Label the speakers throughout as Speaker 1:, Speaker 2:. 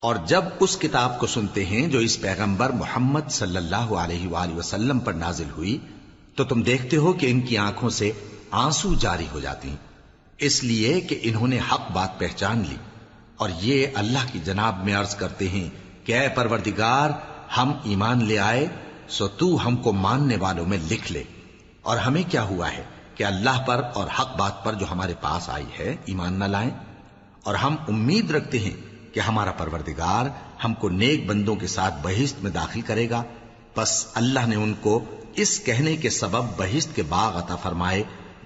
Speaker 1: اور جب اس کتاب کو سنتے ہیں جو اس پیغمبر محمد صلی اللہ علیہ وآلہ وسلم پر نازل ہوئی تو تم دیکھتے ہو کہ ان کی آنکھوں سے آنسو جاری ہو جاتی ہیں، اس لیے کہ انہوں نے حق بات پہچان لی، اور یہ اللہ کی جناب میں عرض کرتے ہیں کہ اے پروردگار، ہم ایمان لے آئے سو تو ہم کو ماننے والوں میں لکھ لے، اور ہمیں کیا ہوا ہے کہ اللہ پر اور حق بات پر جو ہمارے پاس آئی ہے ایمان نہ لائیں، اور ہم امید رکھتے ہیں کہ ہمارا پروردگار ہم کو نیک بندوں کے ساتھ بہشت میں داخل کرے گا۔ بس اللہ نے ان کو اس کہنے کے سبب بہشت کے باغ عطا فرمائے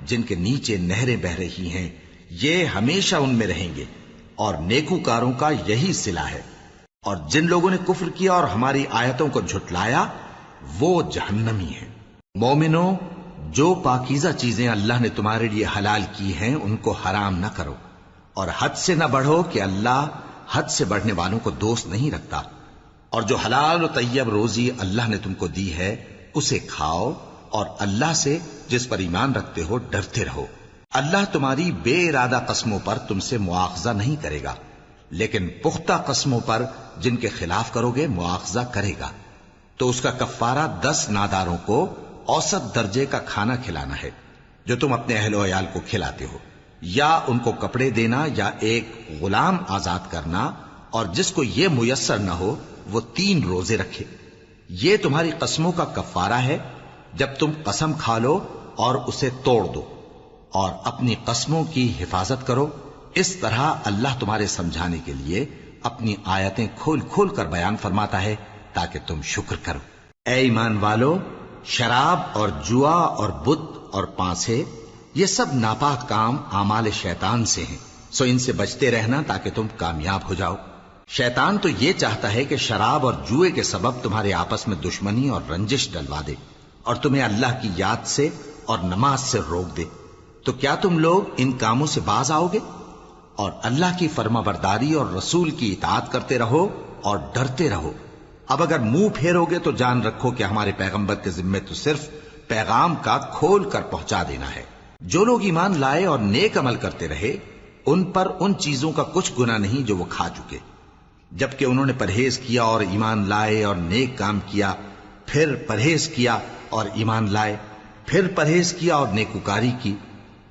Speaker 1: جن کے نیچے نہریں بہ رہی ہیں، یہ ہمیشہ ان میں رہیں گے، اور نیکوکاروں کا یہی صلہ ہے۔ اور جن لوگوں نے کفر کیا اور ہماری آیتوں کو جھٹلایا وہ جہنمی ہیں۔ مومنوں، جو پاکیزہ چیزیں اللہ نے تمہارے لیے حلال کی ہیں ان کو حرام نہ کرو، اور حد سے نہ بڑھو کہ اللہ حد سے بڑھنے والوں کو دوست نہیں رکھتا، اور جو حلال و طیب روزی اللہ نے تم کو دی ہے اسے کھاؤ، اور اللہ سے جس پر ایمان رکھتے ہو ڈرتے رہو۔ اللہ تمہاری بے ارادہ قسموں پر تم سے مواخذہ نہیں کرے گا، لیکن پختہ قسموں پر جن کے خلاف کرو گے مواخذہ کرے گا، تو اس کا کفارہ 10 ناداروں کو اوسط درجے کا کھانا کھلانا ہے جو تم اپنے اہل و عیال کو کھلاتے ہو، یا ان کو کپڑے دینا یا ایک غلام آزاد کرنا، اور جس کو یہ میسر نہ ہو وہ 3 روزے رکھے۔ یہ تمہاری قسموں کا کفارہ ہے جب تم قسم کھا لو اور اسے توڑ دو، اور اپنی قسموں کی حفاظت کرو۔ اس طرح اللہ تمہارے سمجھانے کے لیے اپنی آیتیں کھول کھول کر بیان فرماتا ہے تاکہ تم شکر کرو۔ اے ایمان والو، شراب اور جوا اور بت اور پانسے، یہ سب ناپاک کام اعمال شیطان سے ہیں، سو ان سے بچتے رہنا تاکہ تم کامیاب ہو جاؤ۔ شیطان تو یہ چاہتا ہے کہ شراب اور جوئے کے سبب تمہارے آپس میں دشمنی اور رنجش ڈلوا دے، اور تمہیں اللہ کی یاد سے اور نماز سے روک دے۔ تو کیا تم لوگ ان کاموں سے باز آؤ گے؟ اور اللہ کی فرما برداری اور رسول کی اطاعت کرتے رہو اور ڈرتے رہو۔ اب اگر منہ پھیرو گے تو جان رکھو کہ ہمارے پیغمبر کے ذمے تو صرف پیغام کا کھول کر پہنچا دینا ہے۔ جو لوگ ایمان لائے اور نیک عمل کرتے رہے ان پر ان چیزوں کا کچھ گناہ نہیں جو وہ کھا چکے، جبکہ انہوں نے پرہیز کیا اور ایمان لائے اور نیک کام کیا، پھر پرہیز کیا اور ایمان لائے، پھر پرہیز کیا اور نیکوکاری کی،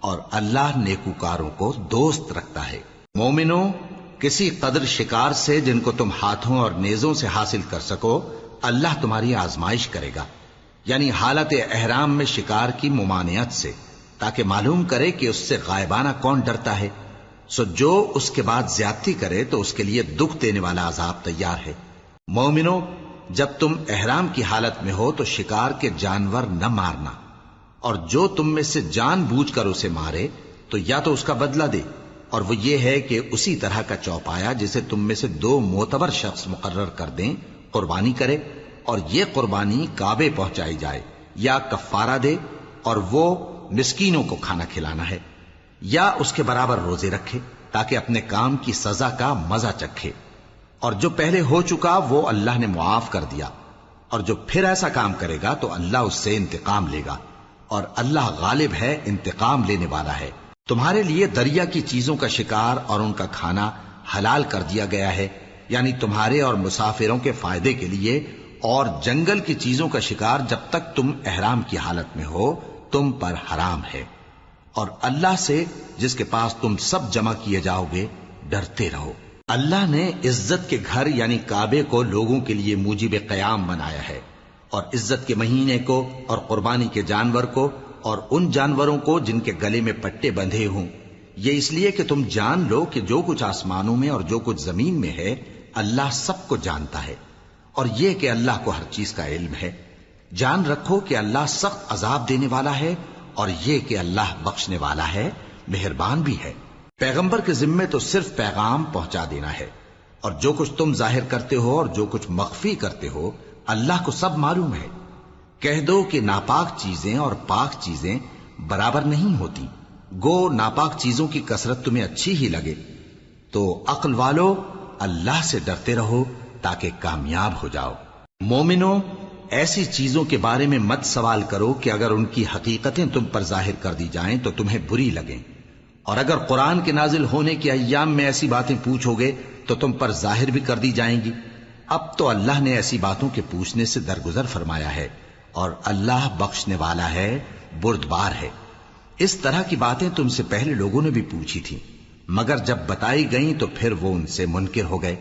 Speaker 1: اور اللہ نیکوکاروں کو دوست رکھتا ہے۔ مومنوں، کسی قدر شکار سے جن کو تم ہاتھوں اور نیزوں سے حاصل کر سکو اللہ تمہاری آزمائش کرے گا، یعنی حالت احرام میں شکار کی ممانعت سے، تاکہ معلوم کرے کہ اس سے غائبانہ کون ڈرتا ہے، سو جو اس کے بعد زیادتی کرے تو اس کے لیے دکھ دینے والا عذاب تیار ہے۔ مومنوں، جب تم احرام کی حالت میں ہو تو شکار کے جانور نہ مارنا، اور جو تم میں سے جان بوجھ کر اسے مارے تو یا تو اس کا بدلہ دے، اور وہ یہ ہے کہ اسی طرح کا چوپایا جسے تم میں سے 2 معتبر شخص مقرر کر دیں قربانی کرے، اور یہ قربانی کعبے پہنچائی جائے، یا کفارہ دے اور وہ مسکینوں کو کھانا کھلانا ہے، یا اس کے برابر روزے رکھے تاکہ اپنے کام کی سزا کا مزہ چکھے، اور جو پہلے ہو چکا وہ اللہ نے معاف کر دیا، اور جو پھر ایسا کام کرے گا تو اللہ اس سے انتقام لے گا، اور اللہ غالب ہے، انتقام لینے والا ہے۔ تمہارے لیے دریا کی چیزوں کا شکار اور ان کا کھانا حلال کر دیا گیا ہے، یعنی تمہارے اور مسافروں کے فائدے کے لیے، اور جنگل کی چیزوں کا شکار جب تک تم احرام کی حالت میں ہو تم پر حرام ہے، اور اللہ سے جس کے پاس تم سب جمع کیے جاؤ گے ڈرتے رہو۔ اللہ نے عزت کے گھر یعنی کعبے کو لوگوں کے لیے موجب قیام بنایا ہے، اور عزت کے مہینے کو اور قربانی کے جانور کو اور ان جانوروں کو جن کے گلے میں پٹے بندھے ہوں، یہ اس لیے کہ تم جان لو کہ جو کچھ آسمانوں میں اور جو کچھ زمین میں ہے اللہ سب کو جانتا ہے، اور یہ کہ اللہ کو ہر چیز کا علم ہے۔ جان رکھو کہ اللہ سخت عذاب دینے والا ہے، اور یہ کہ اللہ بخشنے والا ہے، مہربان بھی ہے۔ پیغمبر کے ذمے تو صرف پیغام پہنچا دینا ہے، اور جو کچھ تم ظاہر کرتے ہو اور جو کچھ مخفی کرتے ہو اللہ کو سب معلوم ہے۔ کہہ دو کہ ناپاک چیزیں اور پاک چیزیں برابر نہیں ہوتی، گو ناپاک چیزوں کی کثرت تمہیں اچھی ہی لگے، تو عقل والو اللہ سے ڈرتے رہو تاکہ کامیاب ہو جاؤ۔ مومنوں، ایسی چیزوں کے بارے میں مت سوال کرو کہ اگر ان کی حقیقتیں تم پر ظاہر کر دی جائیں تو تمہیں بری لگیں، اور اگر قرآن کے نازل ہونے کے ایام میں ایسی باتیں پوچھو گے تو تم پر ظاہر بھی کر دی جائیں گی۔ اب تو اللہ نے ایسی باتوں کے پوچھنے سے درگزر فرمایا ہے، اور اللہ بخشنے والا ہے، بردبار ہے۔ اس طرح کی باتیں تم سے پہلے لوگوں نے بھی پوچھی تھیں، مگر جب بتائی گئیں تو پھر وہ ان سے منکر ہو گئے۔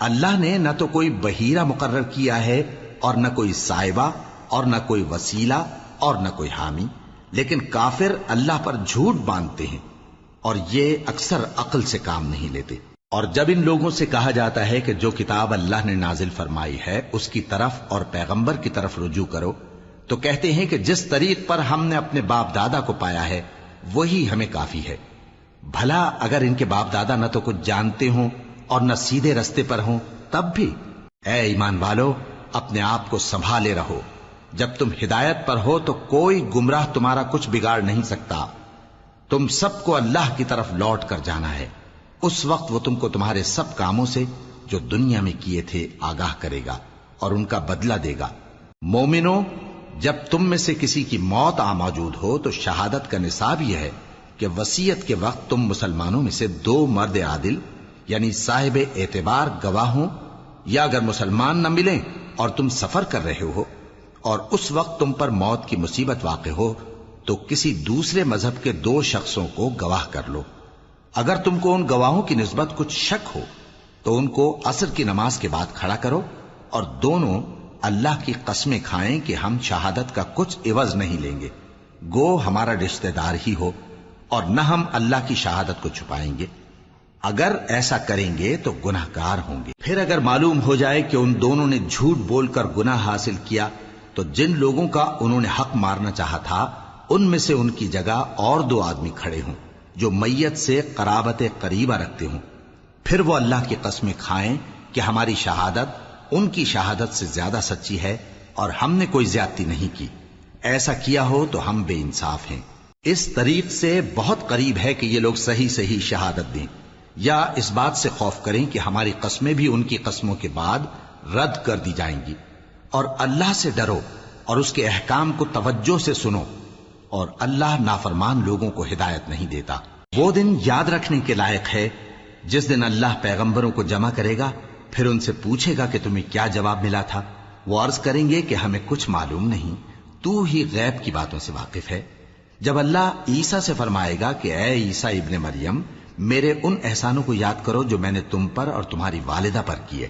Speaker 1: اللہ نے نہ تو کوئی بحیرہ مقرر کیا ہے، اور نہ کوئی سائبہ، اور نہ کوئی وسیلہ، اور نہ کوئی حامی، لیکن کافر اللہ پر جھوٹ باندھتے ہیں، اور یہ اکثر عقل سے کام نہیں لیتے۔ اور جب ان لوگوں سے کہا جاتا ہے کہ جو کتاب اللہ نے نازل فرمائی ہے اس کی طرف اور پیغمبر کی طرف رجوع کرو، تو کہتے ہیں کہ جس طریق پر ہم نے اپنے باپ دادا کو پایا ہے وہی ہمیں کافی ہے۔ بھلا اگر ان کے باپ دادا نہ تو کچھ جانتے ہوں اور نہ سیدھے رستے پر ہوں تب بھی؟ اے ایمان والو، اپنے آپ کو سنبھالے رہو۔ جب تم ہدایت پر ہو تو کوئی گمراہ تمہارا کچھ بگاڑ نہیں سکتا۔ تم سب کو اللہ کی طرف لوٹ کر جانا ہے، اس وقت وہ تم کو تمہارے سب کاموں سے جو دنیا میں کیے تھے آگاہ کرے گا اور ان کا بدلہ دے گا۔ مومنو، جب تم میں سے کسی کی موت آ موجود ہو تو شہادت کا نصاب یہ ہے کہ وصیت کے وقت تم مسلمانوں میں سے 2 مرد عادل یعنی صاحب اعتبار گواہ ہوں، یا اگر مسلمان نہ ملیں اور تم سفر کر رہے ہو اور اس وقت تم پر موت کی مصیبت واقع ہو تو کسی دوسرے مذہب کے 2 شخصوں کو گواہ کر لو۔ اگر تم کو ان گواہوں کی نسبت کچھ شک ہو تو ان کو عصر کی نماز کے بعد کھڑا کرو، اور دونوں اللہ کی قسمیں کھائیں کہ ہم شہادت کا کچھ عوض نہیں لیں گے، گو ہمارا رشتہ دار ہی ہو، اور نہ ہم اللہ کی شہادت کو چھپائیں گے۔ اگر ایسا کریں گے تو گناہ گار ہوں گے۔ پھر اگر معلوم ہو جائے کہ ان دونوں نے جھوٹ بول کر گناہ حاصل کیا تو جن لوگوں کا انہوں نے حق مارنا چاہا تھا ان میں سے ان کی جگہ اور 2 آدمی کھڑے ہوں جو میت سے قرابت قریبہ رکھتے ہوں، پھر وہ اللہ کی قسمیں کھائیں کہ ہماری شہادت ان کی شہادت سے زیادہ سچی ہے اور ہم نے کوئی زیادتی نہیں کی۔ ایسا کیا ہو تو ہم بے انصاف ہیں۔ اس طریق سے بہت قریب ہے کہ یہ لوگ صحیح صحیح شہادت دیں، یا اس بات سے خوف کریں کہ ہماری قسمیں بھی ان کی قسموں کے بعد رد کر دی جائیں گی۔ اور اللہ سے ڈرو اور اس کے احکام کو توجہ سے سنو، اور اللہ نافرمان لوگوں کو ہدایت نہیں دیتا۔ وہ دن یاد رکھنے کے لائق ہے جس دن اللہ پیغمبروں کو جمع کرے گا، پھر ان سے پوچھے گا کہ تمہیں کیا جواب ملا تھا۔ وہ عرض کریں گے کہ ہمیں کچھ معلوم نہیں، تو ہی غیب کی باتوں سے واقف ہے۔ جب اللہ عیسیٰ سے فرمائے گا کہ اے عیسیٰ ابن مریم، میرے ان احسانوں کو یاد کرو جو میں نے تم پر اور تمہاری والدہ پر کیے،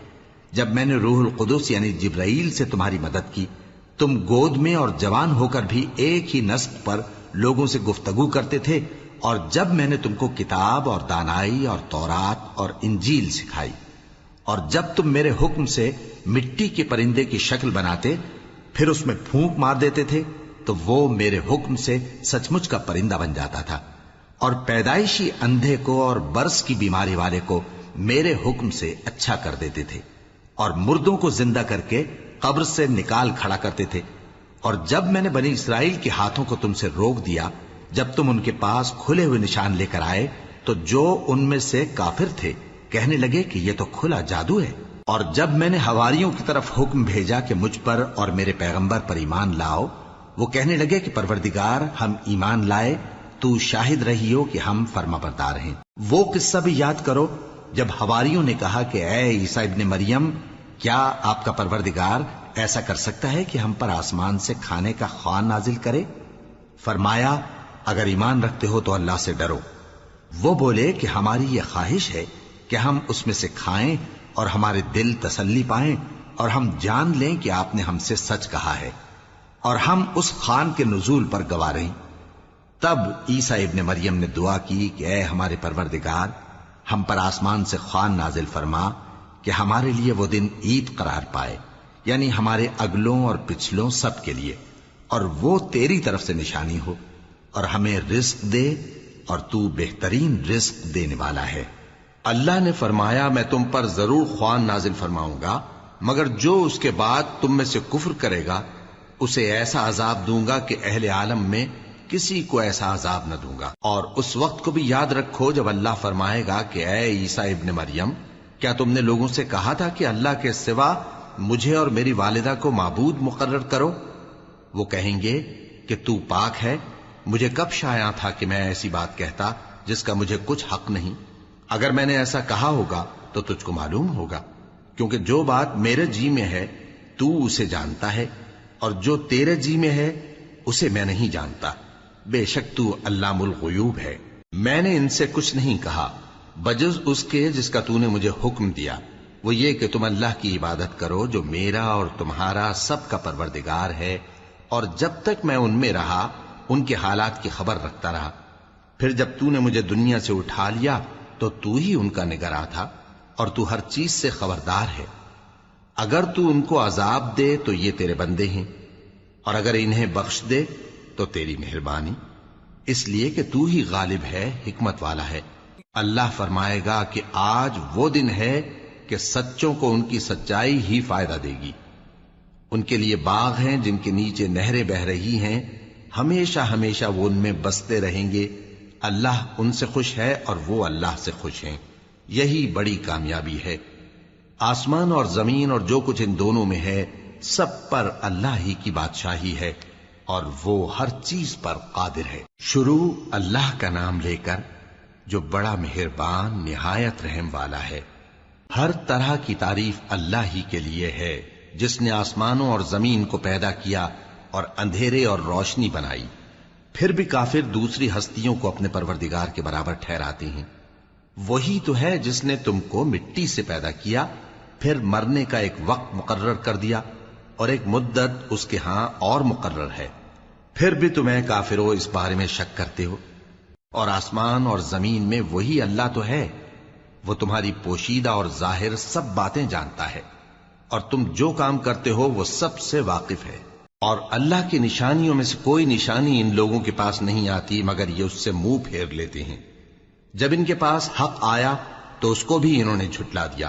Speaker 1: جب میں نے روح القدس یعنی جبرائیل سے تمہاری مدد کی، تم گود میں اور جوان ہو کر بھی ایک ہی نسق پر لوگوں سے گفتگو کرتے تھے، اور جب میں نے تم کو کتاب اور دانائی اور تورات اور انجیل سکھائی، اور جب تم میرے حکم سے مٹی کے پرندے کی شکل بناتے پھر اس میں پھونک مار دیتے تھے تو وہ میرے حکم سے سچ مچ کا پرندہ بن جاتا تھا، اور پیدائشی اندھے کو اور برس کی بیماری والے کو میرے حکم سے اچھا کر دیتے تھے، اور مردوں کو زندہ کر کے قبر سے نکال کھڑا کرتے تھے۔ اور جب میں نے بنی اسرائیل کے ہاتھوں کو تم سے روک دیا جب تم ان کے پاس کھلے ہوئے نشان لے کر آئے تو جو ان میں سے کافر تھے کہنے لگے کہ یہ تو کھلا جادو ہے۔ اور جب میں نے حواریوں کی طرف حکم بھیجا کہ مجھ پر اور میرے پیغمبر پر ایمان لاؤ، وہ کہنے لگے کہ پروردگار، ہم ایمان لائے، تو شاہد رہی ہو کہ ہم فرما بردار ہیں۔ وہ قصہ بھی یاد کرو جب حواریوں نے کہا کہ اے عیسیٰ ابن مریم، کیا آپ کا پروردگار ایسا کر سکتا ہے کہ ہم پر آسمان سے کھانے کا خوان نازل کرے؟ فرمایا، اگر ایمان رکھتے ہو تو اللہ سے ڈرو۔ وہ بولے کہ ہماری یہ خواہش ہے کہ ہم اس میں سے کھائیں اور ہمارے دل تسلی پائیں اور ہم جان لیں کہ آپ نے ہم سے سچ کہا ہے، اور ہم اس خوان کے نزول پر گواہ رہیں۔ تب عیسیٰ ابن مریم نے دعا کی کہ اے ہمارے پروردگار، ہم پر آسمان سے خوان نازل فرما کہ ہمارے لیے وہ دن عید قرار پائے، یعنی ہمارے اگلوں اور پچھلوں سب کے لیے، اور وہ تیری طرف سے نشانی ہو، اور ہمیں رزق دے، اور تو بہترین رزق دینے والا ہے۔
Speaker 2: اللہ نے فرمایا، میں تم پر ضرور خوان نازل فرماؤں گا، مگر جو اس کے بعد تم میں سے کفر کرے گا اسے ایسا عذاب دوں گا کہ اہل عالم میں کسی کو ایسا عذاب نہ دوں گا۔ اور اس وقت کو بھی یاد رکھو جب اللہ فرمائے گا کہ اے عیسیٰ ابن مریم، کیا تم نے لوگوں سے کہا تھا کہ اللہ کے سوا مجھے اور میری والدہ کو معبود مقرر کرو؟ وہ کہیں گے کہ تو پاک ہے، مجھے کب شایع تھا کہ میں ایسی بات کہتا جس کا مجھے کچھ حق نہیں۔ اگر میں نے ایسا کہا ہوگا تو تجھ کو معلوم ہوگا، کیونکہ جو بات میرے جی میں ہے تو اسے جانتا ہے، اور جو تیرے جی میں ہے اسے میں نہیں جانتا۔ بے شک تو علام الغیوب ہے۔ میں نے ان سے کچھ نہیں کہا بجز اس کے جس کا تو نے مجھے حکم دیا، وہ یہ کہ تم اللہ کی عبادت کرو جو میرا اور تمہارا سب کا پروردگار ہے، اور جب تک میں ان میں رہا ان کے حالات کی خبر رکھتا رہا۔ پھر جب تو نے مجھے دنیا سے اٹھا لیا تو ہی ان کا نگراں تھا، اور تو ہر چیز سے خبردار ہے۔ اگر تو ان کو عذاب دے تو یہ تیرے بندے ہیں، اور اگر انہیں بخش دے تو تیری مہربانی، اس لیے کہ تو ہی غالب ہے، حکمت والا ہے۔ اللہ فرمائے گا کہ آج وہ دن ہے کہ سچوں کو ان کی سچائی ہی فائدہ دے گی۔ ان کے لیے باغ ہیں جن کے نیچے نہریں بہ رہی ہیں، ہمیشہ ہمیشہ وہ ان میں بستے رہیں گے۔ اللہ ان سے خوش ہے اور وہ اللہ سے خوش ہیں، یہی بڑی کامیابی ہے۔ آسمان اور زمین اور جو کچھ ان دونوں میں ہے سب پر اللہ ہی کی بادشاہی ہے، اور وہ ہر چیز پر قادر ہے۔ شروع اللہ کا نام لے کر جو بڑا مہربان نہایت رحم والا ہے۔ ہر طرح کی تعریف اللہ ہی کے لیے ہے، جس نے آسمانوں اور زمین کو پیدا کیا اور اندھیرے اور روشنی بنائی۔ پھر بھی کافر دوسری ہستیوں کو اپنے پروردگار کے برابر ٹھہراتے ہیں۔ وہی تو ہے جس نے تم کو مٹی سے پیدا کیا، پھر مرنے کا ایک وقت مقرر کر دیا، اور ایک مدت اس کے ہاں اور مقرر ہے۔ پھر بھی تمہیں کافروں اس بارے میں شک کرتے ہو، اور آسمان اور زمین میں وہی اللہ تو ہے، وہ تمہاری پوشیدہ اور ظاہر سب باتیں جانتا ہے، اور تم جو کام کرتے ہو وہ سب سے واقف ہے۔ اور اللہ کی نشانیوں میں سے کوئی نشانی ان لوگوں کے پاس نہیں آتی مگر یہ اس سے منہ پھیر لیتے ہیں۔ جب ان کے پاس حق آیا تو اس کو بھی انہوں نے جھٹلا دیا،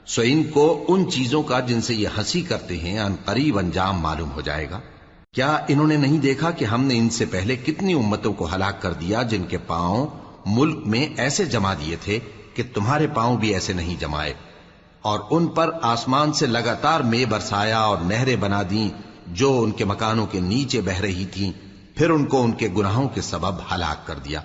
Speaker 2: سو ان کو ان چیزوں کا جن سے یہ ہنسی کرتے ہیں ان قریب انجام معلوم ہو جائے گا۔ کیا انہوں نے نہیں دیکھا کہ ہم نے ان سے پہلے کتنی امتوں کو ہلاک کر دیا جن کے پاؤں ملک میں ایسے جما دیے تھے کہ تمہارے پاؤں بھی ایسے نہیں جمائے، اور ان پر آسمان سے لگاتار مے برسایا اور نہریں بنا دیں جو ان کے مکانوں کے نیچے بہ رہی تھیں، پھر ان کو ان کے گناہوں کے سبب ہلاک کر دیا،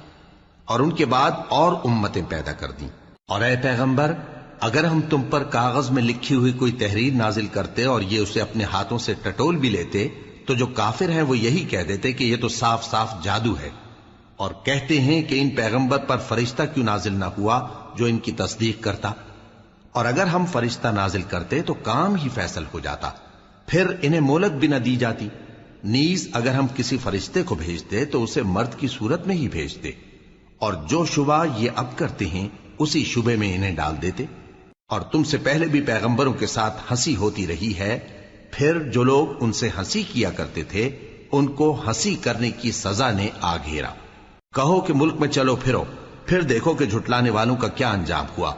Speaker 2: اور ان کے بعد اور امتیں پیدا کر دیں۔ اور اے پیغمبر، اگر ہم تم پر کاغذ میں لکھی ہوئی کوئی تحریر نازل کرتے اور یہ اسے اپنے ہاتھوں سے ٹٹول بھی لیتے تو جو کافر ہیں وہ یہی کہہ دیتے کہ یہ تو صاف صاف جادو ہے، اور کہتے ہیں کہ ان پیغمبر پر فرشتہ کیوں نازل نہ ہوا جو ان کی تصدیق کرتا، اور اگر ہم فرشتہ نازل کرتے تو کام ہی فیصل ہو جاتا، پھر انہیں مہلت بھی نہ دی جاتی۔ نیز اگر ہم کسی فرشتے کو بھیجتے تو اسے مرد کی صورت میں ہی بھیجتے، اور جو شبہ یہ اب کرتے ہیں اسی شبے میں انہیں ڈال دیتے۔ اور تم سے پہلے بھی پیغمبروں کے ساتھ ہنسی ہوتی رہی ہے، پھر جو لوگ ان سے ہنسی کیا کرتے تھے ان کو ہنسی کرنے کی سزا نے آ گھیرا۔ کہو کہ ملک میں چلو پھرو، پھر دیکھو کہ جھٹلانے والوں کا کیا انجام ہوا۔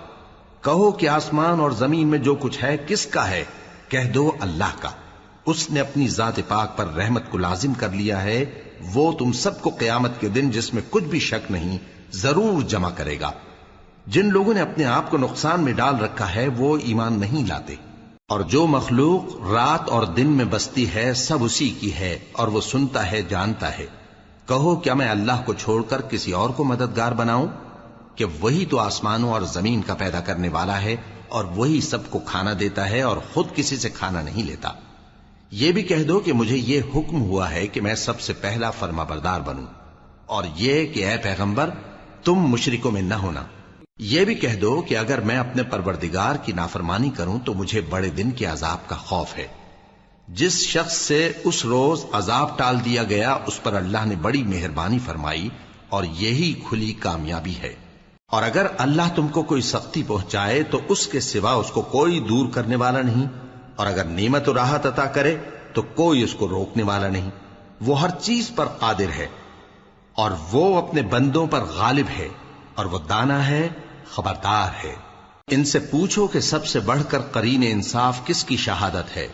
Speaker 2: کہو کہ آسمان اور زمین میں جو کچھ ہے کس کا ہے؟ کہہ دو اللہ کا۔ اس نے اپنی ذات پاک پر رحمت کو لازم کر لیا ہے، وہ تم سب کو قیامت کے دن جس میں کچھ بھی شک نہیں ضرور جمع کرے گا۔ جن لوگوں نے اپنے آپ کو نقصان میں ڈال رکھا ہے وہ ایمان نہیں لاتے، اور جو مخلوق رات اور دن میں بستی ہے سب اسی کی ہے، اور وہ سنتا ہے جانتا ہے۔ کہو کیا میں اللہ کو چھوڑ کر کسی اور کو مددگار بناؤں؟ کہ وہی تو آسمانوں اور زمین کا پیدا کرنے والا ہے، اور وہی سب کو کھانا دیتا ہے اور خود کسی سے کھانا نہیں لیتا۔ یہ بھی کہہ دو کہ مجھے یہ حکم ہوا ہے کہ میں سب سے پہلا فرما بردار بنوں، اور یہ کہ اے پیغمبر تم مشرکوں میں نہ ہونا۔ یہ بھی کہہ دو کہ اگر میں اپنے پروردگار کی نافرمانی کروں تو مجھے بڑے دن کے عذاب کا خوف ہے۔ جس شخص سے اس روز عذاب ٹال دیا گیا اس پر اللہ نے بڑی مہربانی فرمائی، اور یہی کھلی کامیابی ہے۔ اور اگر اللہ تم کو کوئی سختی پہنچائے تو اس کے سوا اس کو کوئی دور کرنے والا نہیں، اور اگر نعمت و راحت عطا کرے تو کوئی اس کو روکنے والا نہیں۔ وہ ہر چیز پر قادر ہے، اور وہ اپنے بندوں پر غالب ہے، اور وہ دانا ہے، خبردار ہے۔ ان سے پوچھو کہ سب سے بڑھ کر قرین انصاف کس کی شہادت ہے؟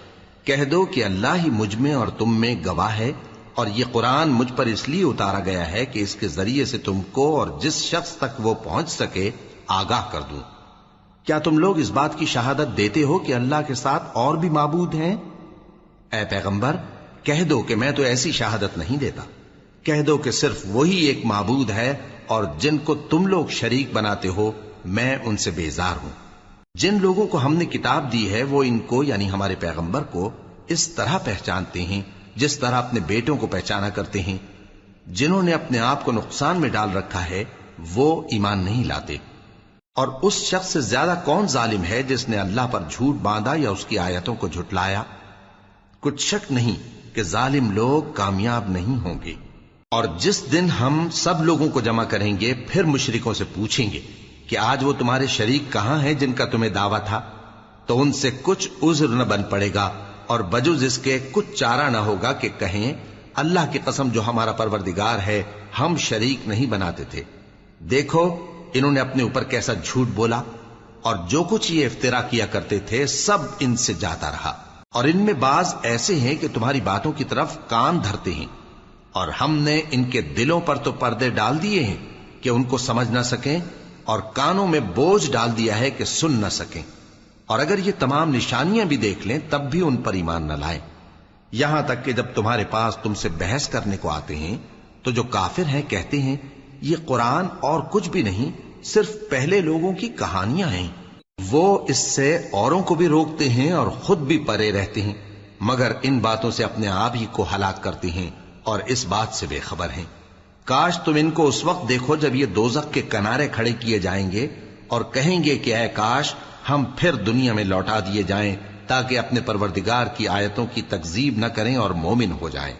Speaker 2: کہہ دو کہ اللہ ہی مجھ میں اور تم میں گواہ ہے، اور یہ قرآن مجھ پر اس لیے اتارا گیا ہے کہ اس کے ذریعے سے تم کو اور جس شخص تک وہ پہنچ سکے آگاہ کر دوں۔ کیا تم لوگ اس بات کی شہادت دیتے ہو کہ اللہ کے ساتھ اور بھی معبود ہیں؟ اے پیغمبر کہہ دو کہ میں تو ایسی شہادت نہیں دیتا۔ کہہ دو کہ صرف وہی ایک معبود ہے، اور جن کو تم لوگ شریک بناتے ہو میں ان سے بیزار ہوں۔ جن لوگوں کو ہم نے کتاب دی ہے وہ ان کو یعنی ہمارے پیغمبر کو اس طرح پہچانتے ہیں جس طرح اپنے بیٹوں کو پہچانا کرتے ہیں. جنہوں نے اپنے آپ کو نقصان میں ڈال رکھا ہے وہ ایمان نہیں لاتے. اور اس شخص سے زیادہ کون ظالم ہے جس نے اللہ پر جھوٹ باندھا یا اس کی آیتوں کو جھٹلایا؟ کچھ شک نہیں کہ ظالم لوگ کامیاب نہیں ہوں گے. اور جس دن ہم سب لوگوں کو جمع کریں گے پھر مشرکوں سے پوچھیں گے کہ آج وہ تمہارے شریک کہاں ہیں جن کا تمہیں دعویٰ تھا؟ تو ان سے کچھ عذر نہ بن پڑے گا اور بجز اس کے کچھ چارہ نہ ہوگا کہ کہیں اللہ کی قسم جو ہمارا پروردگار ہے ہم شریک نہیں بناتے تھے. دیکھو انہوں نے اپنے اوپر کیسا جھوٹ بولا اور جو کچھ یہ افترا کیا کرتے تھے سب ان سے جاتا رہا. اور ان میں بعض ایسے ہیں کہ تمہاری باتوں کی طرف کان دھرتے ہیں اور ہم نے ان کے دلوں پر تو پردے ڈال دیے ہیں کہ ان کو سمجھ نہ سکیں اور کانوں میں بوجھ ڈال دیا ہے کہ سن نہ سکیں. اور اگر یہ تمام نشانیاں بھی دیکھ لیں تب بھی ان پر ایمان نہ لائیں. یہاں تک کہ جب تمہارے پاس تم سے بحث کرنے کو آتے ہیں تو جو کافر ہیں کہتے ہیں یہ قرآن اور کچھ بھی نہیں صرف پہلے لوگوں کی کہانیاں ہیں. وہ اس سے اوروں کو بھی روکتے ہیں اور خود بھی پرے رہتے ہیں مگر ان باتوں سے اپنے آپ ہی کو ہلاک کرتے ہیں اور اس بات سے بے خبر ہیں. کاش تم ان کو اس وقت دیکھو جب یہ دوزخ کے کنارے کھڑے کیے جائیں گے اور کہیں گے کہ اے کاش ہم پھر دنیا میں لوٹا دیے جائیں تاکہ اپنے پروردگار کی آیتوں کی تکذیب نہ کریں اور مومن ہو جائیں.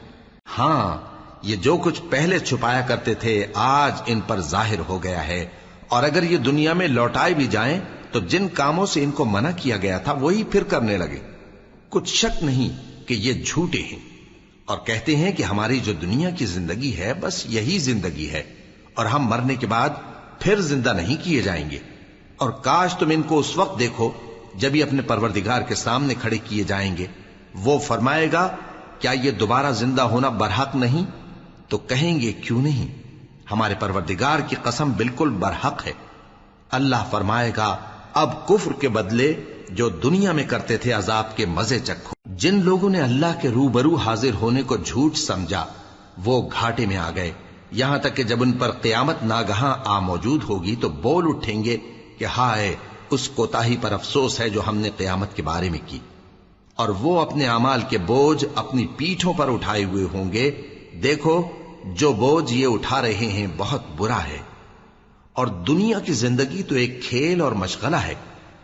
Speaker 2: ہاں یہ جو کچھ پہلے چھپایا کرتے تھے آج ان پر ظاہر ہو گیا ہے. اور اگر یہ دنیا میں لوٹائے بھی جائیں تو جن کاموں سے ان کو منع کیا گیا تھا وہی پھر کرنے لگے. کچھ شک نہیں کہ یہ جھوٹے ہیں اور کہتے ہیں کہ ہماری جو دنیا کی زندگی ہے بس یہی زندگی ہے اور ہم مرنے کے بعد پھر زندہ نہیں کیے جائیں گے. اور کاش تم ان کو اس وقت دیکھو جب یہ اپنے پروردگار کے سامنے کھڑے کیے جائیں گے. وہ فرمائے گا کیا یہ دوبارہ زندہ ہونا برحق نہیں؟ تو کہیں گے کیوں نہیں، ہمارے پروردگار کی قسم بالکل برحق ہے. اللہ فرمائے گا اب کفر کے بدلے جو دنیا میں کرتے تھے عذاب کے مزے چکھو. جن لوگوں نے اللہ کے روبرو حاضر ہونے کو جھوٹ سمجھا وہ گھاٹے میں آ گئے، یہاں تک کہ جب ان پر قیامت ناگہاں آ موجود ہوگی تو بول اٹھیں گے کہ ہائے اس کوتاہی پر افسوس ہے جو ہم نے قیامت کے بارے میں کی. اور وہ اپنے اعمال کے بوجھ اپنی پیٹھوں پر اٹھائے ہوئے ہوں گے. دیکھو جو بوجھ یہ اٹھا رہے ہیں بہت برا ہے. اور دنیا کی زندگی تو ایک کھیل اور مشغلہ ہے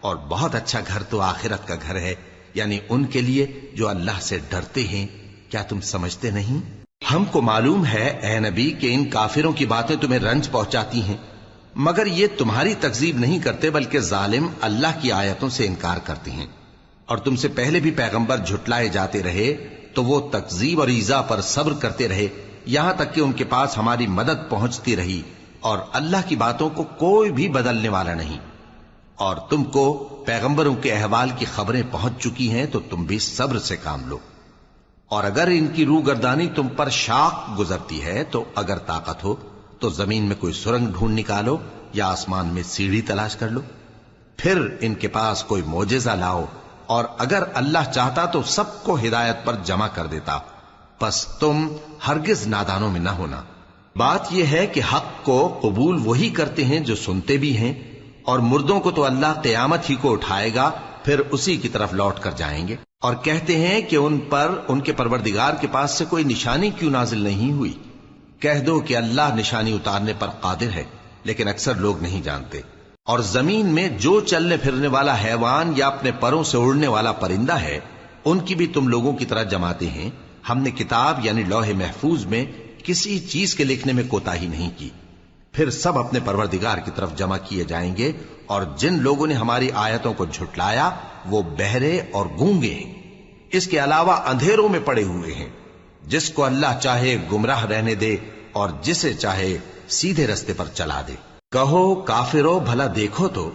Speaker 2: اور بہت اچھا گھر تو آخرت کا گھر ہے، یعنی ان کے لیے جو اللہ سے ڈرتے ہیں. کیا تم سمجھتے نہیں؟ ہم کو معلوم ہے اے نبی کہ ان کافروں کی باتیں تمہیں رنج پہنچاتی ہیں مگر یہ تمہاری تکذیب نہیں کرتے بلکہ ظالم اللہ کی آیتوں سے انکار کرتے ہیں. اور تم سے پہلے بھی پیغمبر جھٹلائے جاتے رہے تو وہ تکذیب اور ایذا پر صبر کرتے رہے یہاں تک کہ ان کے پاس ہماری مدد پہنچتی رہی اور اللہ کی باتوں کو کوئی بھی بدلنے والا نہیں. اور تم کو پیغمبروں کے احوال کی خبریں پہنچ چکی ہیں تو تم بھی صبر سے کام لو. اور اگر ان کی روگردانی تم پر شاق گزرتی ہے تو اگر طاقت ہو تو زمین میں کوئی سرنگ ڈھونڈ نکالو یا آسمان میں سیڑھی تلاش کر لو، پھر ان کے پاس کوئی معجزہ لاؤ اور اگر اللہ چاہتا تو سب کو ہدایت پر جمع کر دیتا. پس تم ہرگز نادانوں میں نہ ہونا. بات یہ ہے کہ حق کو قبول وہی کرتے ہیں جو سنتے بھی ہیں اور مردوں کو تو اللہ قیامت ہی کو اٹھائے گا پھر اسی کی طرف لوٹ کر جائیں گے. اور کہتے ہیں کہ ان پر ان کے پروردگار کے پاس سے کوئی نشانی کیوں نازل نہیں ہوئی. کہہ دو کہ اللہ نشانی اتارنے پر قادر ہے لیکن اکثر لوگ نہیں جانتے. اور زمین میں جو چلنے پھرنے والا حیوان یا اپنے پروں سے اڑنے والا پرندہ ہے ان کی بھی تم لوگوں کی طرح جماتے ہیں. ہم نے کتاب یعنی لوح محفوظ میں کسی چیز کے لکھنے میں کوتاہی نہیں کی. پھر سب اپنے پروردگار کی طرف جمع کیے جائیں گے. اور جن لوگوں نے ہماری آیتوں کو جھٹلایا وہ بہرے اور گونگے ہیں، اس کے علاوہ اندھیروں میں پڑے ہوئے ہیں. جس کو اللہ چاہے گمراہ رہنے دے اور جسے چاہے سیدھے رستے پر چلا دے. کہو کافرو بھلا دیکھو تو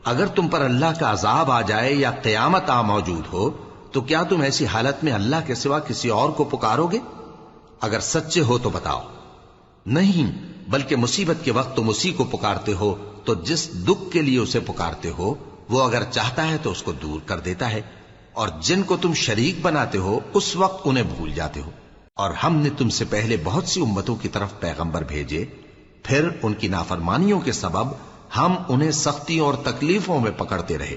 Speaker 2: اگر تم پر اللہ کا عذاب آ جائے یا قیامت آ موجود ہو تو کیا تم ایسی حالت میں اللہ کے سوا کسی اور کو پکارو گے؟ اگر سچے ہو تو بتاؤ. نہیں بلکہ مصیبت کے وقت تم اسی کو پکارتے ہو تو جس دکھ کے لیے اسے پکارتے ہو وہ اگر چاہتا ہے تو اس کو دور کر دیتا ہے. اور جن کو تم شریک بناتے ہو اس وقت انہیں بھول جاتے ہو. اور ہم نے تم سے پہلے بہت سی امتوں کی طرف پیغمبر بھیجے، پھر ان کی نافرمانیوں کے سبب ہم انہیں سختیوں اور تکلیفوں میں پکڑتے رہے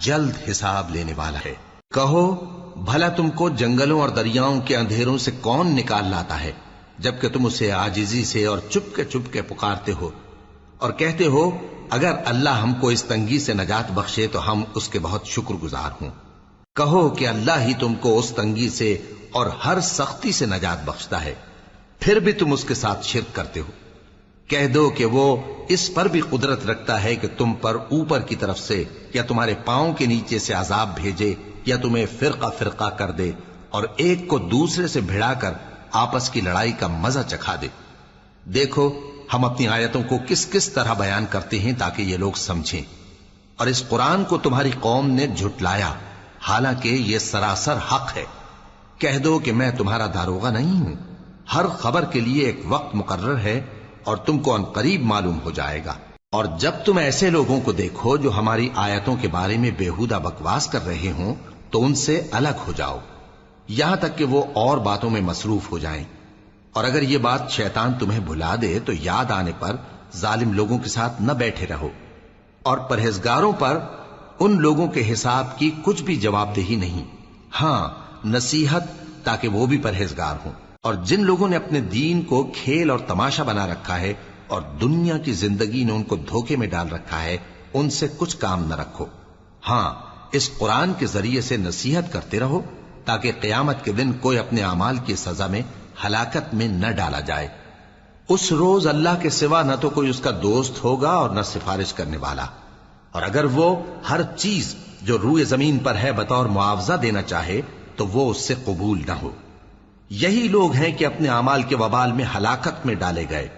Speaker 1: جلد حساب لینے والا ہے۔ کہو بھلا تم کو جنگلوں اور دریاؤں کے اندھیروں سے کون نکال لاتا ہے، جبکہ تم اسے عاجزی سے اور چپ کے پکارتے ہو اور کہتے ہو اگر اللہ ہم کو اس تنگی سے نجات بخشے تو ہم اس کے بہت شکر گزار ہوں۔ کہو کہ اللہ ہی تم کو اس تنگی سے اور ہر سختی سے نجات بخشتا ہے، پھر بھی تم اس کے ساتھ شرک کرتے ہو۔ کہہ دو کہ وہ اس پر بھی قدرت رکھتا ہے کہ تم پر اوپر کی طرف سے یا تمہارے پاؤں کے نیچے سے عذاب بھیجے یا تمہیں فرقہ فرقہ کر دے اور ایک کو دوسرے سے بھڑا کر آپس کی لڑائی کا مزہ چکھا دے۔ دیکھو ہم اپنی آیتوں کو کس کس طرح بیان کرتے ہیں تاکہ یہ لوگ سمجھیں، اور اس قرآن کو تمہاری قوم نے جھٹلایا حالانکہ یہ سراسر حق ہے۔ کہہ دو کہ میں تمہارا داروغہ نہیں ہوں، ہر خبر کے لیے ایک وقت مقرر ہے اور تم کو ان قریب معلوم ہو جائے گا۔ اور جب تم ایسے لوگوں کو دیکھو جو ہماری آیتوں کے بارے میں بےہودہ بکواس کر رہے ہوں تو ان سے الگ ہو جاؤ یہاں تک کہ وہ اور باتوں میں مصروف ہو جائیں، اور اگر یہ بات شیطان تمہیں بھلا دے تو یاد آنے پر ظالم لوگوں کے ساتھ نہ بیٹھے رہو، اور پرہیزگاروں پر ان لوگوں کے حساب کی کچھ بھی جواب دہی نہیں، ہاں نصیحت تاکہ وہ بھی پرہیزگار ہوں۔ اور جن لوگوں نے اپنے دین کو کھیل اور تماشا بنا رکھا ہے اور دنیا کی زندگی نے ان کو دھوکے میں ڈال رکھا ہے، ان سے کچھ کام نہ رکھو، ہاں اس قرآن کے ذریعے سے نصیحت کرتے رہو تاکہ قیامت کے دن کوئی اپنے اعمال کی سزا میں ہلاکت میں نہ ڈالا جائے۔ اس روز اللہ کے سوا نہ تو کوئی اس کا دوست ہوگا اور نہ سفارش کرنے والا، اور اگر وہ ہر چیز جو روئے زمین پر ہے بطور معاوضہ دینا چاہے تو وہ اس سے قبول نہ ہو۔ یہی لوگ ہیں کہ اپنے اعمال کے وبال میں ہلاکت میں ڈالے گئے،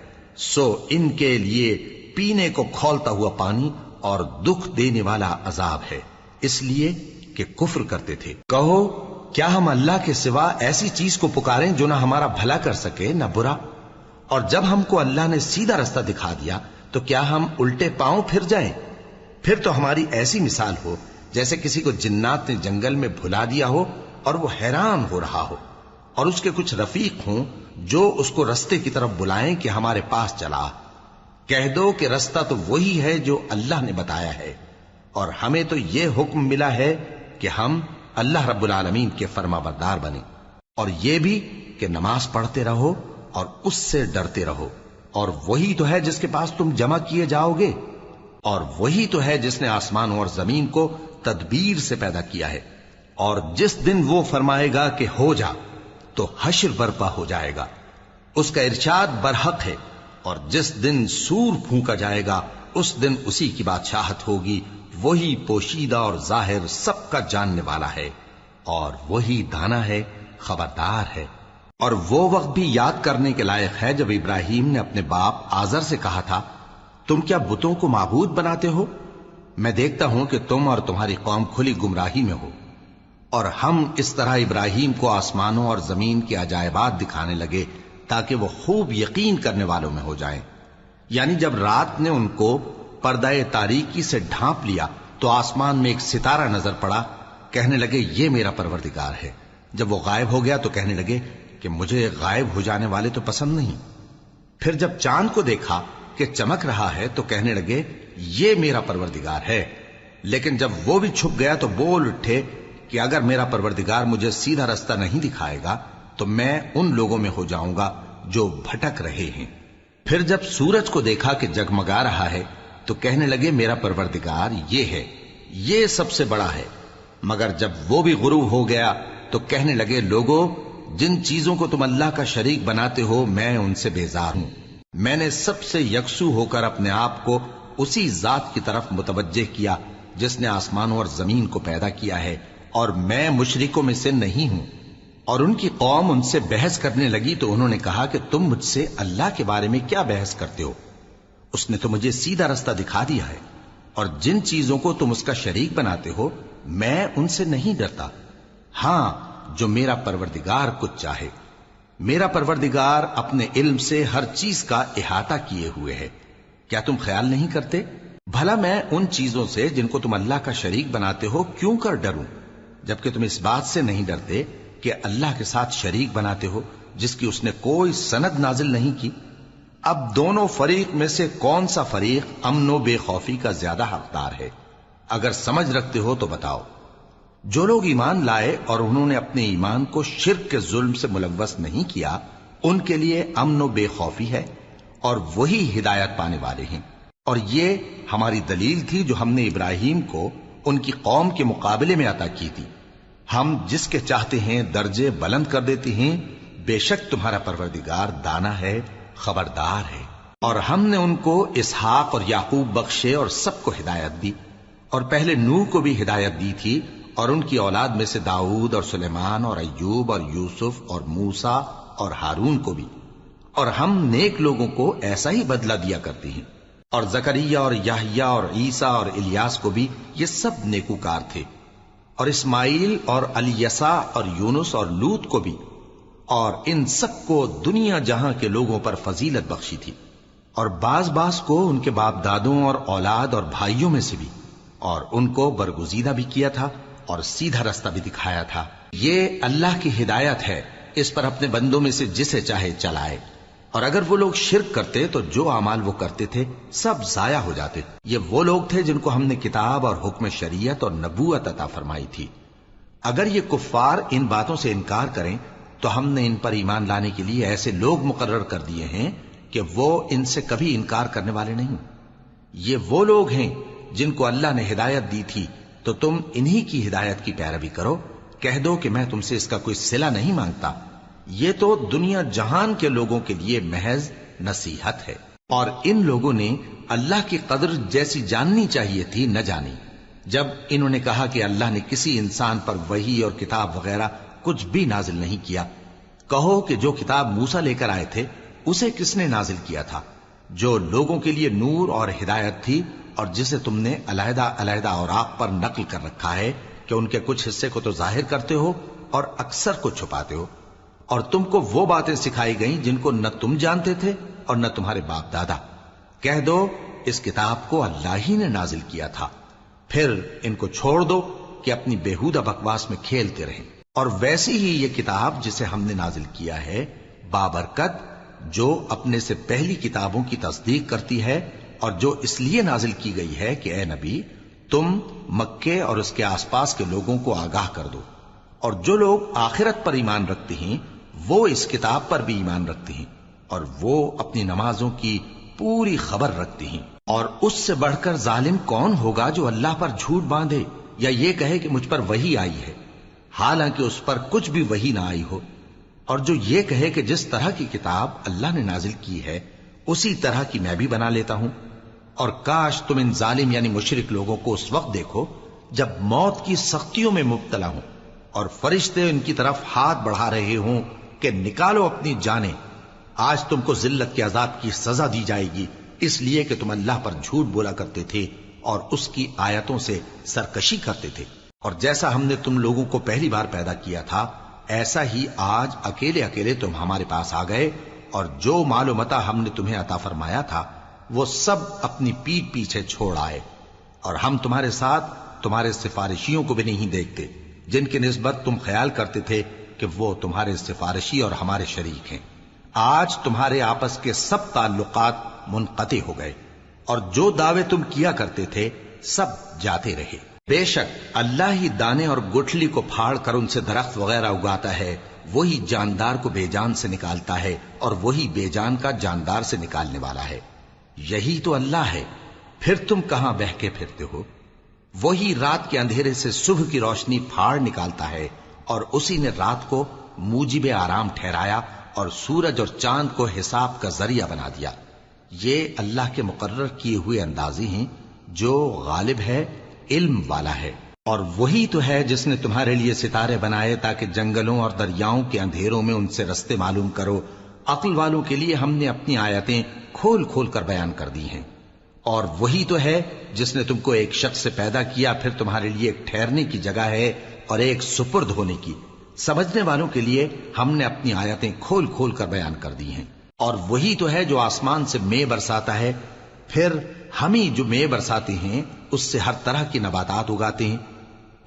Speaker 1: سو ان کے لیے پینے کو کھولتا ہوا پانی اور دکھ دینے والا عذاب ہے، اس لیے کہ کفر کرتے تھے۔ کہو کیا ہم اللہ کے سوا ایسی چیز کو پکاریں جو نہ ہمارا بھلا کر سکے نہ برا؟ اور جب ہم کو اللہ نے سیدھا رستہ دکھا دیا تو کیا ہم الٹے پاؤں پھر جائیں؟ پھر تو ہماری ایسی مثال ہو جیسے کسی کو جنات نے جنگل میں بھلا دیا ہو اور وہ حیران ہو رہا ہو، اور اس کے کچھ رفیق ہوں جو اس کو رستے کی طرف بلائیں کہ ہمارے پاس چلا۔ کہہ دو کہ رستہ تو وہی ہے جو اللہ نے بتایا ہے، اور ہمیں تو یہ حکم ملا ہے کہ ہم اللہ رب العالمین کے فرما بردار بنیں، اور یہ بھی کہ نماز پڑھتے رہو اور اس سے ڈرتے رہو، اور وہی تو ہے جس کے پاس تم جمع کیے جاؤ گے، اور وہی تو ہے جس نے آسمانوں اور زمین کو تدبیر سے پیدا کیا ہے، اور جس دن وہ فرمائے گا کہ ہو جا تو حشر برپا ہو جائے گا، اس کا ارشاد برحق ہے، اور جس دن سور پھونکا جائے گا اس دن اسی کی بادشاہت ہوگی، وہی پوشیدہ اور ظاہر سب کا جاننے والا ہے، اور وہی دانا ہے خبردار ہے۔ اور وہ وقت بھی یاد کرنے کے لائق ہے جب ابراہیم نے اپنے باپ آزر سے کہا تھا تم کیا بتوں کو معبود بناتے ہو؟ میں دیکھتا ہوں کہ تم اور تمہاری قوم کھلی گمراہی میں ہو۔ اور ہم اس طرح ابراہیم کو آسمانوں اور زمین کے عجائبات دکھانے لگے تاکہ وہ خوب یقین کرنے والوں میں ہو جائیں۔ یعنی جب رات نے ان کو پردہ تاریکی سے ڈھانپ لیا تو آسمان میں ایک ستارہ نظر پڑا، کہنے لگے یہ میرا پروردگار ہے۔ جب وہ غائب ہو گیا تو کہنے لگے کہ مجھے غائب ہو جانے والے تو پسند نہیں۔ پھر جب چاند کو دیکھا کہ چمک رہا ہے تو کہنے لگے یہ میرا پروردگار ہے۔ لیکن جب وہ بھی چھپ گیا تو بول اٹھے کہ اگر میرا پروردگار مجھے سیدھا رستہ نہیں دکھائے گا تو میں ان لوگوں میں ہو جاؤں گا جو بھٹک رہے ہیں۔ پھر جب سورج کو دیکھا کہ جگمگا رہا ہے تو کہنے لگے میرا پروردگار یہ ہے، یہ سب سے بڑا ہے۔ مگر جب وہ بھی غروب ہو گیا تو کہنے لگے لوگو جن چیزوں کو تم اللہ کا شریک بناتے ہو میں ان سے بیزار ہوں۔ میں نے سب سے یکسو ہو کر اپنے آپ کو اسی ذات کی طرف متوجہ کیا جس نے آسمانوں اور زمین کو پیدا کیا ہے، اور میں مشرکوں میں سے نہیں ہوں۔ اور ان کی قوم ان سے بحث کرنے لگی تو انہوں نے کہا کہ تم مجھ سے اللہ کے بارے میں کیا بحث کرتے ہو؟ اس نے تو مجھے سیدھا رستہ دکھا دیا ہے، اور جن چیزوں کو تم اس کا شریک بناتے ہو میں ان سے نہیں ڈرتا، ہاں جو میرا پروردگار کچھ چاہے۔ میرا پروردگار اپنے علم سے ہر چیز کا احاطہ کیے ہوئے ہے۔ کیا تم خیال نہیں کرتے؟ بھلا میں ان چیزوں سے جن کو تم اللہ کا شریک بناتے ہو کیوں کر ڈروں، جبکہ تم اس بات سے نہیں ڈرتے کہ اللہ کے ساتھ شریک بناتے ہو جس کی اس نے کوئی سند نازل نہیں کی۔ اب دونوں فریق میں سے کون سا فریق امن و بے خوفی کا زیادہ حقدار ہے؟ اگر سمجھ رکھتے ہو تو بتاؤ۔ جو لوگ ایمان لائے اور انہوں نے اپنے ایمان کو شرک کے ظلم سے ملوث نہیں کیا، ان کے لیے امن و بے خوفی ہے اور وہی ہدایت پانے والے ہیں۔ اور یہ ہماری دلیل تھی جو ہم نے ابراہیم کو ان کی قوم کے مقابلے میں عطا کی تھی۔ ہم جس کے چاہتے ہیں درجے بلند کر دیتے ہیں، بے شک تمہارا پروردگار دانا ہے، خبردار ہے۔ اور ہم نے ان کو اسحاق اور یعقوب بخشے اور سب کو ہدایت دی، اور پہلے نوح کو بھی ہدایت دی تھی، اور ان کی اولاد میں سے داؤد اور سلیمان اور ایوب اور یوسف اور موسیٰ اور ہارون کو بھی۔ اور ہم نیک لوگوں کو ایسا ہی بدلہ دیا کرتے ہیں۔ اور زکریا اور یحییٰ اور عیسیٰ اور الیاس کو بھی، یہ سب نیکوکار تھے۔ اور اسماعیل اور الیسع اور یونس اور لوط کو بھی، اور ان سب کو دنیا جہاں کے لوگوں پر فضیلت بخشی تھی، اور بعض کو ان کے باپ دادوں اور اولاد اور بھائیوں میں سے بھی، اور ان کو برگزیدہ بھی کیا تھا اور سیدھا رستہ بھی دکھایا تھا۔ یہ اللہ کی ہدایت ہے، اس پر اپنے بندوں میں سے جسے چاہے چلائے۔ اور اگر وہ لوگ شرک کرتے تو جو اعمال وہ کرتے تھے سب ضائع ہو جاتے۔ یہ وہ لوگ تھے جن کو ہم نے کتاب اور حکم شریعت اور نبوت عطا فرمائی تھی۔ اگر یہ کفار ان باتوں سے انکار کریں تو ہم نے ان پر ایمان لانے کے لیے ایسے لوگ مقرر کر دیے ہیں کہ وہ ان سے کبھی انکار کرنے والے نہیں۔ یہ وہ لوگ ہیں جن کو اللہ نے ہدایت دی تھی، تو تم انہی کی ہدایت کی پیروی کرو۔ کہہ دو کہ میں تم سے اس کا کوئی صلہ نہیں مانگتا، یہ تو دنیا جہان کے لوگوں کے لیے محض نصیحت ہے۔ اور ان لوگوں نے اللہ کی قدر جیسی جاننی چاہیے تھی نہ جانی۔ جب انہوں نے کہا کہ اللہ نے کسی انسان پر وحی اور کتاب وغیرہ کچھ بھی نازل نہیں کیا، کہو کہ جو کتاب موسیٰ لے کر آئے تھے اسے کس نے نازل کیا تھا، جو لوگوں کے لیے نور اور ہدایت تھی، اور جسے تم نے علیحدہ علیحدہ اوراق پر نقل کر رکھا ہے کہ ان کے کچھ حصے کو تو ظاہر کرتے ہو اور اکثر کو چھپاتے ہو۔ اور تم کو وہ باتیں سکھائی گئیں جن کو نہ تم جانتے تھے اور نہ تمہارے باپ دادا۔ کہہ دو اس کتاب کو اللہ ہی نے نازل کیا تھا، پھر ان کو چھوڑ دو کہ اپنی بیہودہ بکواس میں کھیلتے رہیں۔ اور ویسی ہی یہ کتاب جسے ہم نے نازل کیا ہے بابرکت، جو اپنے سے پہلی کتابوں کی تصدیق کرتی ہے، اور جو اس لیے نازل کی گئی ہے کہ اے نبی تم مکے اور اس کے آس پاس کے لوگوں کو آگاہ کر دو۔ اور جو لوگ آخرت پر ایمان رکھتے ہیں وہ اس کتاب پر بھی ایمان رکھتے ہیں، اور وہ اپنی نمازوں کی پوری خبر رکھتے ہیں۔ اور اس سے بڑھ کر ظالم کون ہوگا جو اللہ پر جھوٹ باندھے یا یہ کہے کہ مجھ پر وحی آئی ہے، حالانکہ اس پر کچھ بھی وحی نہ آئی ہو، اور جو یہ کہے کہ جس طرح کی کتاب اللہ نے نازل کی ہے اسی طرح کی میں بھی بنا لیتا ہوں۔ اور کاش تم ان ظالم یعنی مشرک لوگوں کو اس وقت دیکھو جب موت کی سختیوں میں مبتلا ہوں اور فرشتے ان کی طرف ہاتھ بڑھا رہے ہوں کہ نکالو اپنی جانیں، آج تم کو ذلت کے عذاب کی سزا دی جائے گی، اس لیے کہ تم اللہ پر جھوٹ بولا کرتے تھے اور اس کی آیتوں سے سرکشی کرتے تھے۔ اور جیسا ہم نے تم لوگوں کو پہلی بار پیدا کیا تھا ایسا ہی آج اکیلے اکیلے تم ہمارے پاس آ گئے، اور جو مال و متاع ہم نے تمہیں عطا فرمایا تھا وہ سب اپنی پیٹھ پیچھے چھوڑ آئے، اور ہم تمہارے ساتھ تمہارے سفارشیوں کو بھی نہیں دیکھتے جن کی نسبت تم خیال کرتے تھے کہ وہ تمہارے سفارشی اور ہمارے شریک ہیں۔ آج تمہارے آپس کے سب تعلقات منقطع ہو گئے، اور جو دعوے تم کیا کرتے تھے سب جاتے رہے۔ بے شک اللہ ہی دانے اور گٹھلی کو پھاڑ کر ان سے درخت وغیرہ اگاتا ہے، وہی جاندار کو بے جان سے نکالتا ہے اور وہی بے جان کا جاندار سے نکالنے والا ہے۔ یہی تو اللہ ہے، پھر تم کہاں بہکے پھرتے ہو؟ وہی رات کے اندھیرے سے صبح کی روشنی پھاڑ نکالتا ہے، اور اسی نے رات کو موجب آرام ٹھہرایا اور سورج اور چاند کو حساب کا ذریعہ بنا دیا۔ یہ اللہ کے مقرر کیے ہوئے اندازے ہیں، جو غالب ہے، علم والا ہے۔ اور وہی تو ہے جس نے تمہارے لیے ستارے بنائے تاکہ جنگلوں اور دریاؤں کے اندھیروں میں ان سے رستے معلوم کرو۔ عقل والوں کے لیے ہم نے اپنی آیتیں کھول کھول کر بیان کر دی ہیں۔ اور وہی تو ہے جس نے تم کو ایک شخص سے پیدا کیا، پھر تمہارے لیے ایک ٹھہرنے کی جگہ ہے اور ایک سپرد ہونے کی۔ سمجھنے والوں کے لیے ہم نے اپنی آیتیں کھول کھول کر بیان کر دی ہیں۔ اور وہی تو ہے جو آسمان سے مے برساتا ہے، پھر ہم ہی جو مے برساتے ہیں اس سے ہر طرح کی نباتات اگاتے ہیں،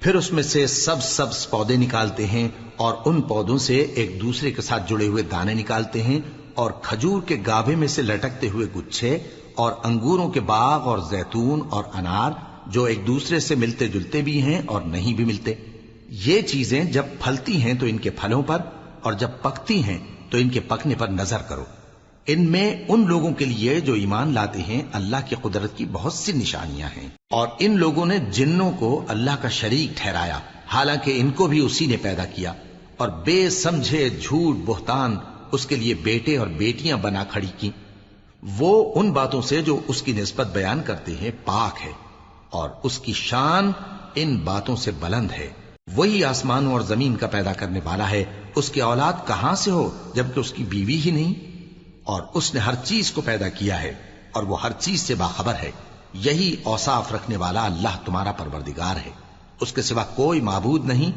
Speaker 1: پھر اس میں سے سبز پودے نکالتے ہیں، اور ان پودوں سے ایک دوسرے کے ساتھ جڑے ہوئے دانے نکالتے ہیں، اور کھجور کے گابھے میں سے لٹکتے ہوئے گچھے، اور انگوروں کے باغ اور زیتون اور انار جو ایک دوسرے سے ملتے جلتے بھی ہیں اور نہیں بھی ملتے۔ یہ چیزیں جب پھلتی ہیں تو ان کے پھلوں پر، اور جب پکتی ہیں تو ان کے پکنے پر نظر کرو۔ ان میں ان لوگوں کے لیے جو ایمان لاتے ہیں اللہ کی قدرت کی بہت سی نشانیاں ہیں، اور ان لوگوں نے جنوں کو اللہ کا شریک ٹھہرایا، حالانکہ ان کو بھی اسی نے پیدا کیا، اور بے سمجھے جھوٹ بہتان اس کے لیے بیٹے اور بیٹیاں بنا کھڑی کی۔ وہ ان باتوں سے جو اس کی نسبت بیان کرتے ہیں پاک ہے، اور اس کی شان ان باتوں سے بلند ہے۔ وہی آسمانوں اور زمین کا پیدا کرنے والا ہے، اس کی اولاد کہاں سے ہو جبکہ اس کی بیوی ہی نہیں؟ اور اس نے ہر چیز کو پیدا کیا ہے، اور وہ ہر چیز سے باخبر ہے۔ یہی اوصاف رکھنے والا اللہ تمہارا پروردگار ہے، اس کے سوا کوئی معبود نہیں۔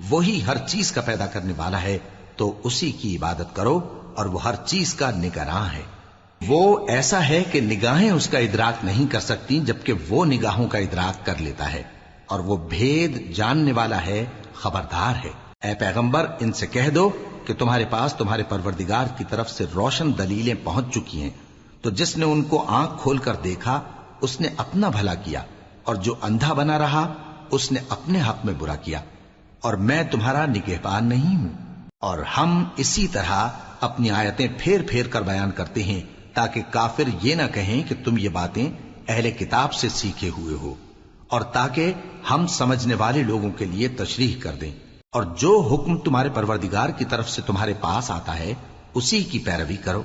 Speaker 1: وہی ہر چیز کا پیدا کرنے والا ہے، تو اسی کی عبادت کرو، اور وہ ہر چیز کا نگراں ہے۔ وہ ایسا ہے کہ نگاہیں اس کا ادراک نہیں کر سکتی، جبکہ وہ نگاہوں کا ادراک کر لیتا ہے، اور وہ بھید جاننے والا ہے، خبردار ہے۔ اے پیغمبر، ان سے کہہ دو کہ تمہارے پاس تمہارے پروردگار کی طرف سے روشن دلیلیں پہنچ چکی ہیں، تو جس نے ان کو آنکھ کھول کر دیکھا اس نے اپنا بھلا کیا، اور جو اندھا بنا رہا اس نے اپنے حق میں برا کیا، اور میں تمہارا نگہبان نہیں ہوں۔ اور ہم اسی طرح اپنی آیتیں پھیر پھیر کر بیان کرتے ہیں تاکہ کافر یہ نہ کہیں کہ تم یہ باتیں اہل کتاب سے سیکھے ہوئے ہو، اور تاکہ ہم سمجھنے والے لوگوں کے لیے تشریح کر دیں۔ اور جو حکم تمہارے پروردگار کی طرف سے تمہارے پاس آتا ہے اسی کی پیروی کرو،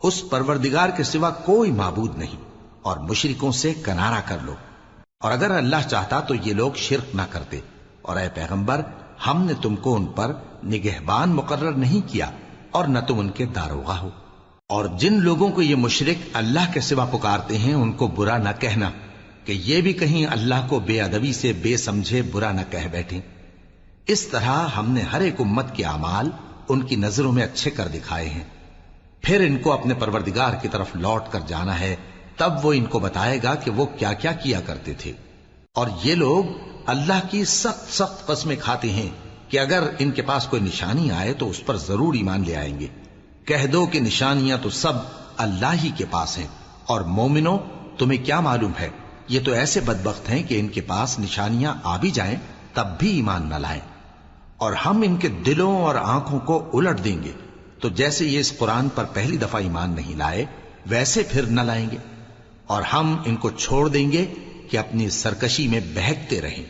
Speaker 1: اس پروردگار کے سوا کوئی معبود نہیں، اور مشرکوں سے کنارہ کر لو۔ اور اگر اللہ چاہتا تو یہ لوگ شرک نہ کرتے، اور اے پیغمبر ہم نے تم کو ان پر نگہبان مقرر نہیں کیا، اور نہ تم ان کے داروغہ ہو۔ اور جن لوگوں کو یہ مشرک اللہ کے سوا پکارتے ہیں ان کو برا نہ کہنا، کہ یہ بھی کہیں اللہ کو بے ادبی سے بے سمجھے برا نہ کہہ بیٹھیں۔ اس طرح ہم نے ہر ایک امت کے اعمال ان کی نظروں میں اچھے کر دکھائے ہیں، پھر ان کو اپنے پروردگار کی طرف لوٹ کر جانا ہے، تب وہ ان کو بتائے گا کہ وہ کیا کیا کیا کرتے تھے۔ اور یہ لوگ اللہ کی سخت سخت قسمیں کھاتے ہیں کہ اگر ان کے پاس کوئی نشانی آئے تو اس پر ضرور ایمان لے آئیں گے۔ کہہ دو کہ نشانیاں تو سب اللہ ہی کے پاس ہیں، اور مومنوں تمہیں کیا معلوم ہے، یہ تو ایسے بدبخت ہیں کہ ان کے پاس نشانیاں آ بھی جائیں تب بھی ایمان نہ لائیں، اور ہم ان کے دلوں اور آنکھوں کو الٹ دیں گے، تو جیسے یہ اس قرآن پر پہلی دفعہ ایمان نہیں لائے ویسے پھر نہ لائیں گے، اور ہم ان کو چھوڑ دیں گے کہ اپنی سرکشی میں بہکتے رہیں۔